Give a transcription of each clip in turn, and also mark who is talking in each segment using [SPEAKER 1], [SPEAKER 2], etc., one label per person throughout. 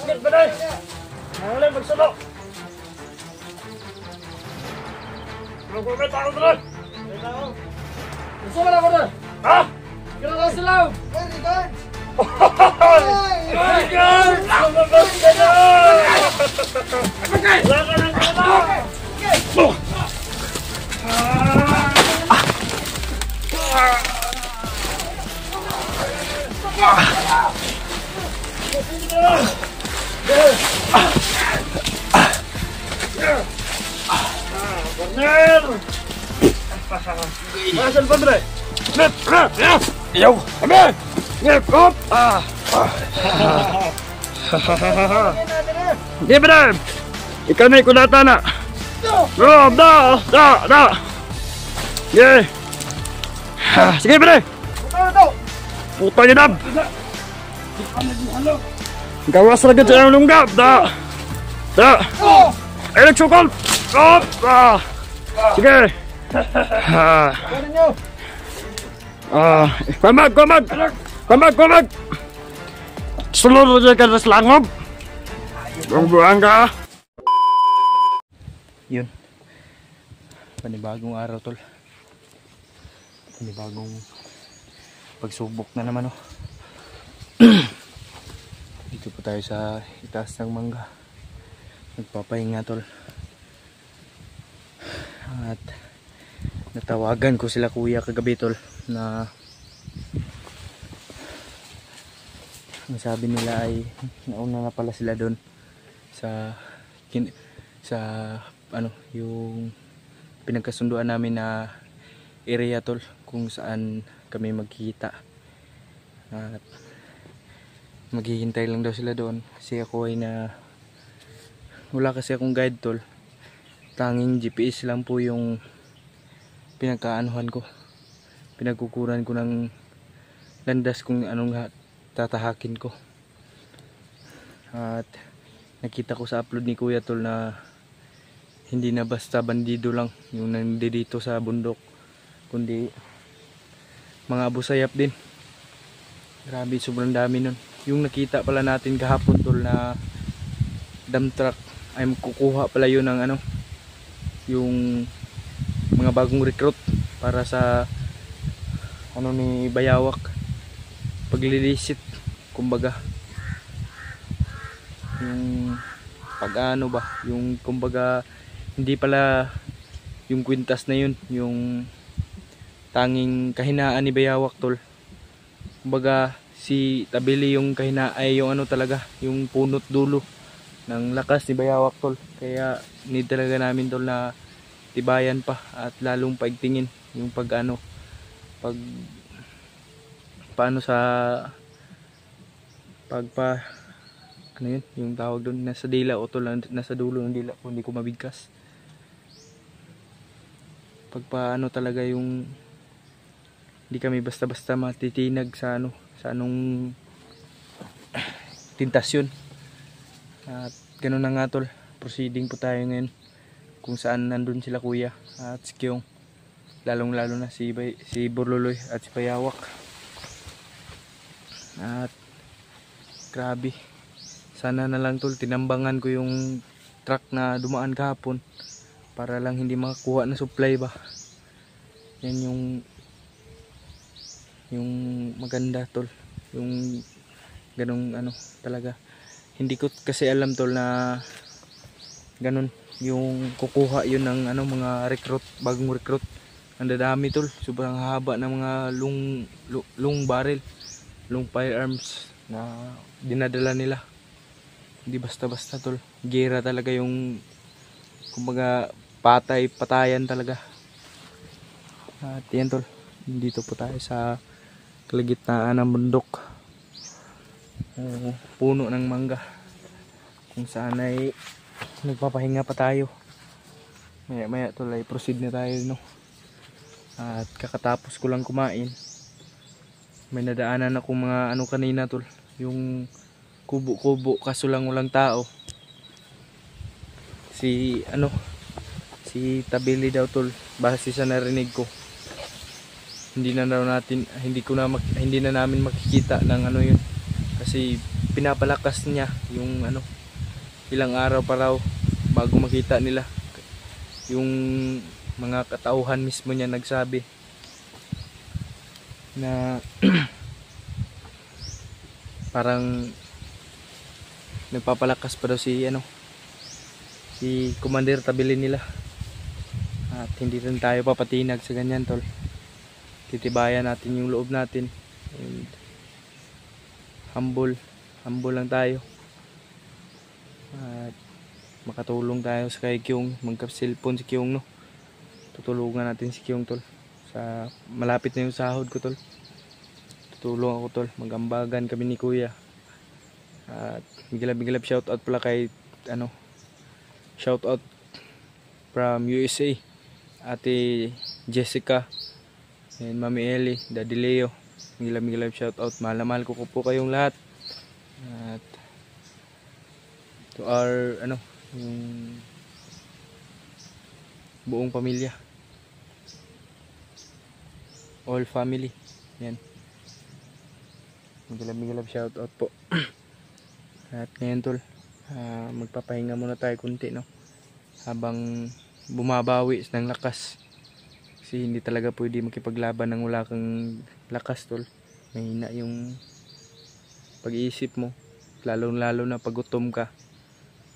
[SPEAKER 1] Sige, balay! Nangalim, magsulo! Magpapit ako doon!
[SPEAKER 2] Gusto ka na ko doon?
[SPEAKER 1] Ha?
[SPEAKER 2] Kira ka silaw!
[SPEAKER 1] Very good! Very good! Lumabas ka na! Wala ka ng kala! Partner! Masan Padre? Lep! Yaw! Abe! Lep! Hop! Sige Padre! Ikaw na ikulata na! Rob! Da! Sige! Sige Padre! Puta niya Dab! Gawas lagi sa iyong lunggab! Da! Electrical! Hop! Sige! Kumag! Sulod dyan ka sa langob! Buang ka!
[SPEAKER 3] Yun. Panibagong araw tol. Panibagong pagsubok na naman oh. Dito po tayo sa itaas ng mangga. Nagpapahinga tol. At natawagan ko sila kuya kagabi tol na ang sabi nila ay nauna na pala sila doon sa ano yung pinagkasunduan namin na area tol kung saan kami magkikita. At maghihintay lang daw sila doon kasi ako ay wala kasi akong guide tol. Tanging GPS lang po yung pinagkaanuhan ko, pinagkukuran ko ng landas kung anong tatahakin ko. At nakita ko sa upload ni kuya tol na hindi na basta bandido lang yung nandito sa bundok, kundi mga abusayap din. Grabe, sobrang dami nun. Yung nakita pala natin kahapon tol na dump truck ay kukuha pala yun ng yung mga bagong recruit para sa ni Bayawak, paglilisit kumbaga, yung yung kumbaga hindi pala yung kwintas na yun yung tanging kahinaan ni Bayawak tol. Kumbaga si Tabili yung ay yung talaga yung punot dulo ng lakas ni Bayawak tol. Kaya need talaga namin tol na tibayan pa at lalong paigtingin yung paano sa yun yung tawag doon, nasa dila o tol, nasa dulo ng dila kung hindi ko mabigkas. Talaga yung hindi kami basta-basta matitinag sa anong tintasyon. At ganoon na nga tol, proceeding po tayo ngayon kung saan nandun sila kuya at si Kyong, lalong lalo na si Burluloy at si Bayawak. At grabe, sana na lang tol tinambangan ko yung truck na dumaan kahapon para lang hindi makakuha na supply ba. Yan yung maganda tol, yung ganong talaga. Hindi ko kasi alam tol na ganon yung kukuha yun ng mga recruit, bagong recruit. Ang dadami tol, sobrang haba ng mga long barrel, long firearms na dinadala nila. Hindi basta-basta tol, gera talaga yung kumbaga patayan talaga. At yan tol, dito po tayo sa kalagitnaan ng bundok, puno ng mangga kung saan ay nagpapahinga pa tayo. Maya tol ay proceed na tayo no. At kakatapos ko lang kumain, may nadaanan akong mga kanina tol, yung kubo-kubo kaso lang walang tao. Si Tabili daw tol, base sa narinig ko, hindi na namin makikita ng yun kasi pinapalakas niya yung ano, ilang araw pa raw bago makita nila. Yung mga katauhan mismo niya nagsabi na parang nagpapalakas pa daw si ano, si Commander Tabilin nila. At hindi rin tayo papatinag sa ganyan, tol. Titibayan natin yung loob natin and humble lang tayo at makatulong tayo sa kay Kyung. Magka-cellphone si Kyung, no, tutulungan natin si Kyung, tol. Sa malapit na yung sahod ko, tol, tutulong ako, tol. Magambagan kami ni kuya. At bigilab shoutout pala kay ano, shoutout from USA, Ate Jessica and Mami Ellie, Daddy Leo. Bigilab shoutout. Mahal ko po kayong lahat. At to our ano, yung buong pamilya, all family, yan. Bigilab shoutout po. At ngayon, tol, magpapahinga muna tayo kunti, no, habang bumabawi ng lakas, kasi hindi talaga pwede makipaglaban ng wala kang lakas, tol. Mahina yung pag-iisip mo, lalo na pag gutom ka.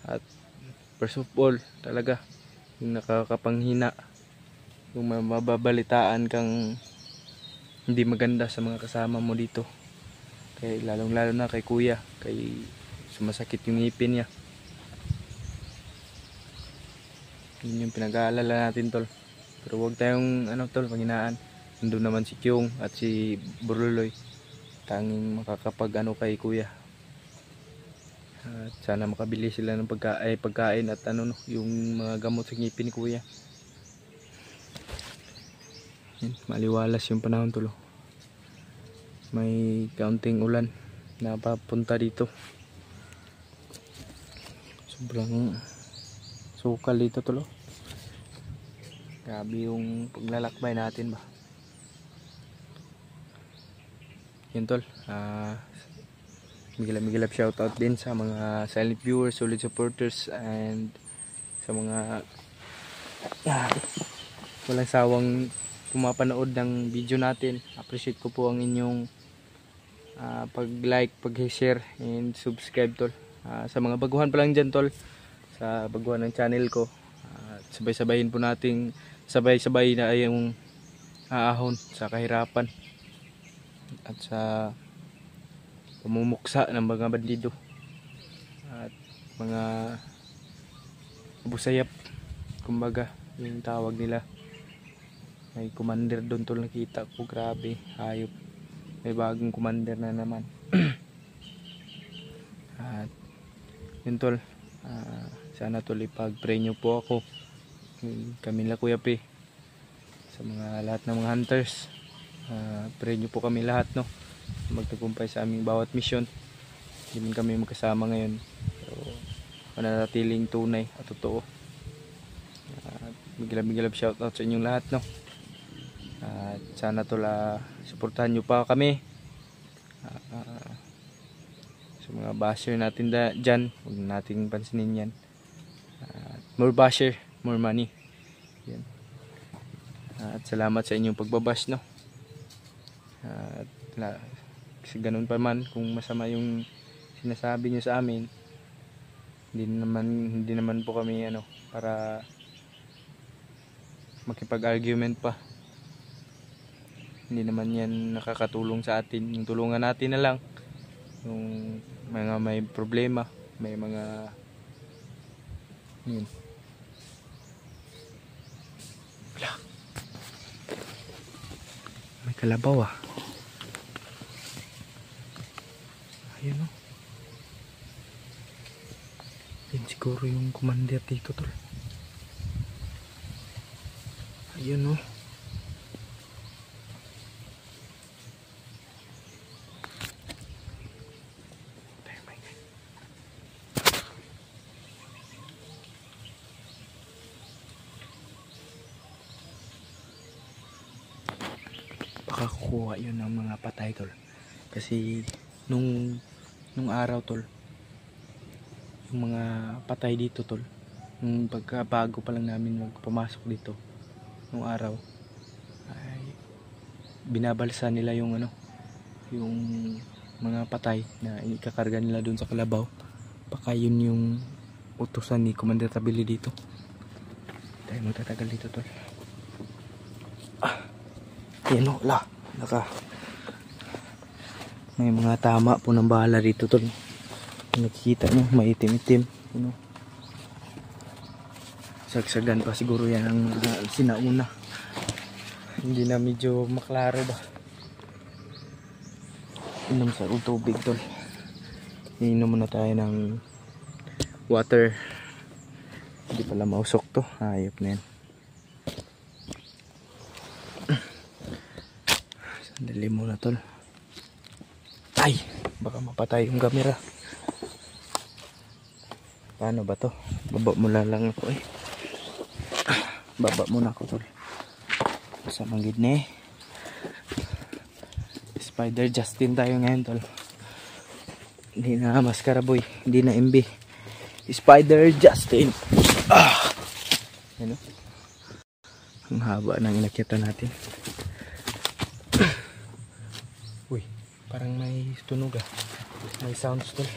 [SPEAKER 3] At first of all talaga yung nakakapanghina, yung mababalitaan kang hindi maganda sa mga kasama mo dito, kay lalo na kay kuya, kay sumasakit yung ngipin niya. Yun yung pinag-aalala natin, tol. Pero huwag tayong ano, tol, panghinaan. Nandun naman si Kyung at si Burluloy, tanging makakapag ano kay kuya. At sana makabili sila ng pagkain at ano, no, yung mga gamot sa ngipin ni kuya. Yan, maliwalas yung panahon, tol. May kaunting ulan na papunta dito. Sobrang sukal dito, tol. Grabe yung paglalakbay natin ba. Yun, tol. Migilap shoutout din sa mga silent viewers, solid supporters, and sa mga walang sawang pumapanood ng video natin. Appreciate ko po ang inyong pag-like, pag-share, and subscribe, tol. Sa mga baguhan pa lang dyan, tol, sa baguhan ng channel ko, sabay-sabayin po nating sabay-sabay na ay yung aahon sa kahirapan at sa pamumuksa ng mga bandido at mga busayap, kumbaga yung tawag nila. May commander doon, tol, nakita ko, grabe, hayop. May bagong commander na naman. At yun, tol, sana, tol, ipag-pray nyo po ako, kami la Kuya P, sa mga lahat ng mga hunters. Pray nyo po kami lahat, no, magtagumpay sa aming bawat mission. Hindi man kami magkasama ngayon, pero mananatiling tunay at totoo. Bigilab shoutout sa inyong lahat, no. At sana, tol, suportahan nyo pa kami. Sa mga basher natin dyan, huwag nating pansinin yan. More basher, more money. Yan. At salamat sa inyong pagbabash, no. At kasi ganun pa man, kung masama yung sinasabi nyo sa amin, hindi naman po kami ano para makipag-argument pa. Hindi naman yan nakakatulong sa atin. Yung tulungan natin na lang yung mga may problema, may mga yun. May kalabaw, ayun, no. Yan siguro yung commander dito, tol. Ayun, no. Baka kukuha yun ng mga patay, tol. Kasi nung nung araw tol, yung mga patay dito tol, nung pagkabago pa lang namin magpamasok dito nung araw, ay binabalsa nila yung ano, yung mga patay na ikakarga nila dun sa kalabaw. Baka yun yung utusan ni Commander Tabili dito. Tayo magtatagal dito tol. Yan o, may mga tama po ng bahala dito tol. Nakikita nyo, maitim-itim, sagsagan pa siguro yan ang sinauna. Hindi na medyo maklaro ba. Inom sa tubig tol. Iinom muna tayo ng water. Hindi pala mausok to, hayop na yan. Sandali muna tol. Ay, baka mapatay yung camera. Paano ba to? Baba muna lang ako eh. Baba muna ako tol. Sa manggid na eh. Spider Justin tayo ngayon tol. Hindi na Mascara Boy, hindi na MB. Spider Justin. Ano? Ang haba ng inakyatan natin. Uy, parang may tunog ah. May sounds tol.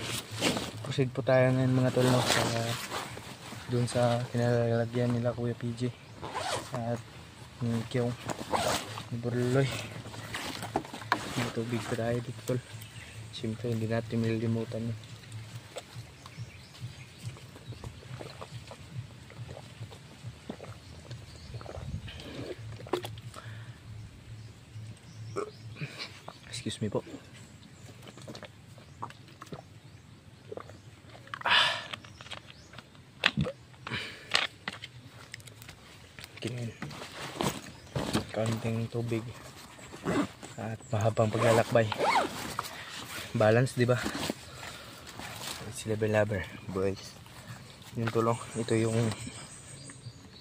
[SPEAKER 3] Proceed po tayo ngayon mga tol no, sa dun sa kinalalagyan nila Kuya PJ at ni Kyong ni Burloy. May tubig pa tayo dito tol. Siyempre hindi natin malilimutan yun. Excuse me po. Kinin kaunting tubig at mahabang paglalakbay. Balance, di ba? It's level boys. Yung tulong, ito yung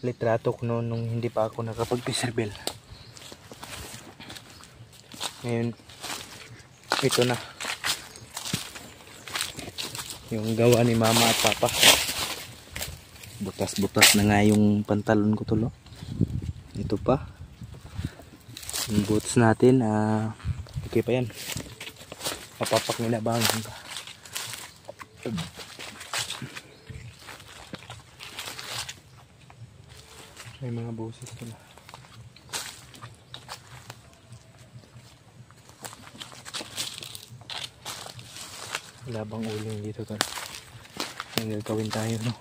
[SPEAKER 3] litrato ko noon nung hindi pa ako nakapag-preservel. Ngayon ito na yung gawa ni mama at papa. Butas-butas na nga yung pantalon ko tulo. Ito pa yung boots natin, okay pa yan. Mapapak nila bang may mga boses ko na. Wala bang uling dito tol? Ang gagawin tayo no?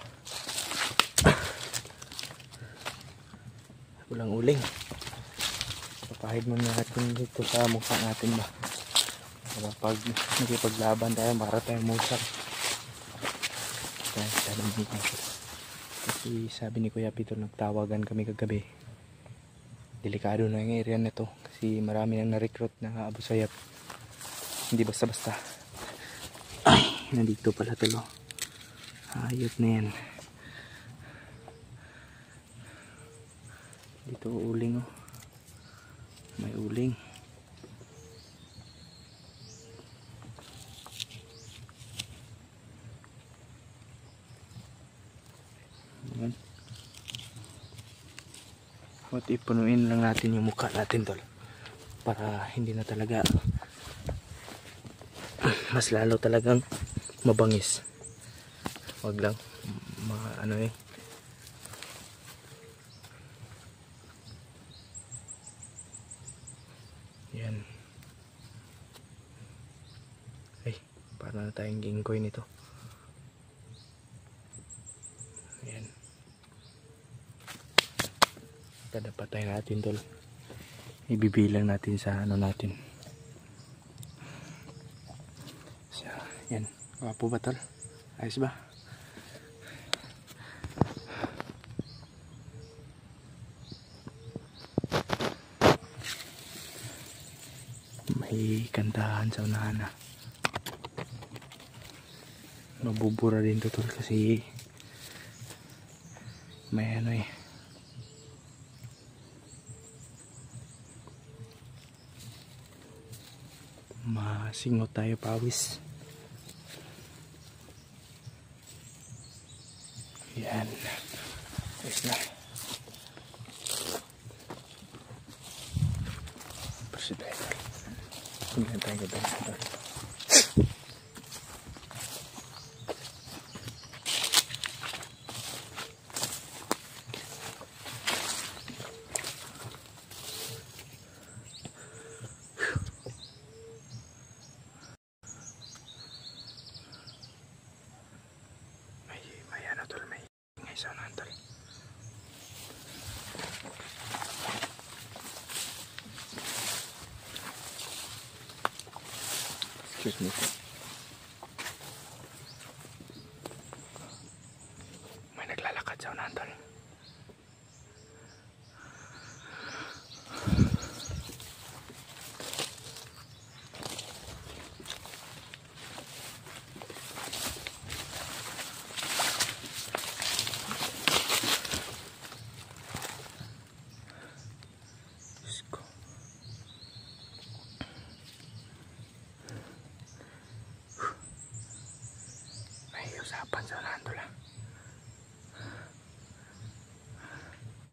[SPEAKER 3] Walang uling. Papahid mo natin dito sa mukha natin ba? Para pag nakipaglaban tayo, para tayo musak. Kasi sabi ni Kuya Pito, nagtawagan kami kagabi. Delikado na yung area na to kasi marami nang na-recruit na Abu Sayyaf. Hindi basta-basta. Ay, nandito pala talo. Ayot na yan. Dito uling oh. May uling. Ayan. At ipunuin lang natin yung mukha natin tol. Para hindi na talaga mas lalo talagang mabangis. Wag lang ano eh. Yan. Ay, para na tayong gingkoy nito. Yan. Patay natin tol. Ibibilang natin sa ano natin. So, yan. Wapo ba tol? Ayos ba? May kantahan sa unahan na. Mabubura din to tol kasi may ano eh. Masingot tayo pawis. Yan. Ayos na. Proceed idol. Tingnan tayo ba idol. May ano tol, may ingay sa unahan tol. Excuse me. May naglalakad sa unahan tol. Diyos ko. May usapan sa unahan tol ah.